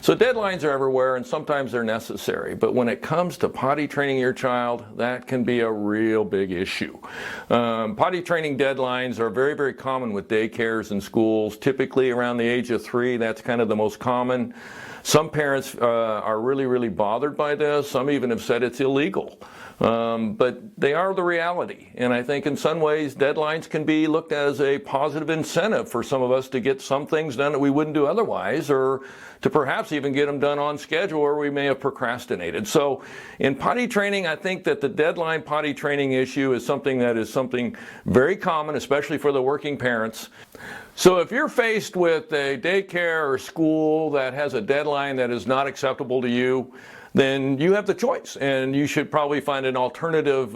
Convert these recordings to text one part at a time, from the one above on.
So deadlines are everywhere, and sometimes they're necessary. But when it comes to potty training your child, that can be a real big issue. Potty training deadlines are very, very common with daycares and schools, typically around the age of 3. That's kind of the most common. Some parents are really, really bothered by this. Some even have said it's illegal. But they are the reality. And I think in some ways deadlines can be looked at as a positive incentive for some of us to get some things done that we wouldn't do otherwise, or to perhaps even get them done on schedule where we may have procrastinated. So in potty training, I think that the deadline potty training issue is something very common, especially for the working parents. So if you're faced with a daycare or school that has a deadline that is not acceptable to you, then you have the choice, and you should probably find an alternative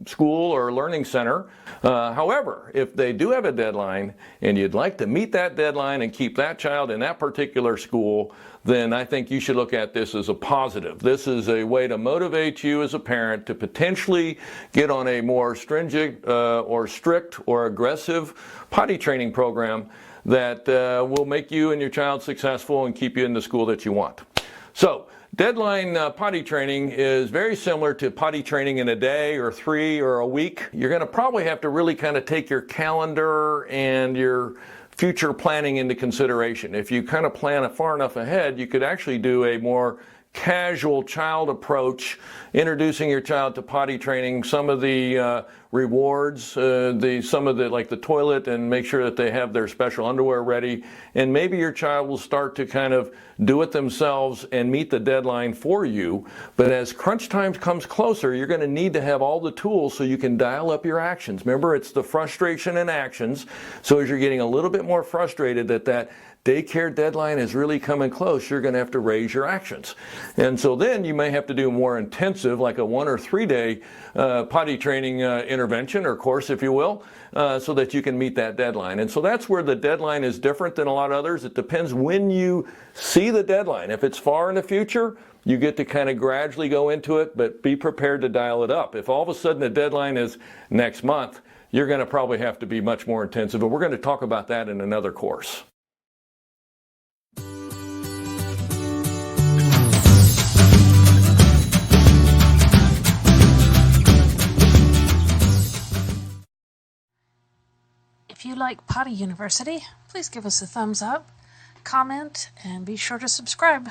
school or learning center. However, if they do have a deadline and you'd like to meet that deadline and keep that child in that particular school, then I think you should look at this as a positive. This is a way to motivate you as a parent to potentially get on a more stringent or strict or aggressive potty training program that will make you and your child successful and keep you in the school that you want. So deadline potty training is very similar to potty training in a day or 3 or a week. You're going to probably have to really kind of take your calendar and your future planning into consideration. If you kind of plan far enough ahead, you could actually do a more casual child approach, introducing your child to potty training, some of the rewards, some of the, like the toilet, and make sure that they have their special underwear ready. And maybe your child will start to kind of do it themselves and meet the deadline for you. But as crunch time comes closer, you're going to need to have all the tools so you can dial up your actions. Remember, it's the frustration in actions. So as you're getting a little bit more frustrated that daycare deadline is really coming close, you're going to have to raise your actions. And so then you may have to do more intensive, like a 1 or 3 day potty training intervention or course, if you will, so that you can meet that deadline. And so that's where the deadline is different than a lot of others. It depends when you see the deadline. If it's far in the future, you get to kind of gradually go into it, but be prepared to dial it up. If all of a sudden the deadline is next month, you're going to probably have to be much more intensive. But we're going to talk about that in another course. If you like Potty University, please give us a thumbs up, comment, and be sure to subscribe.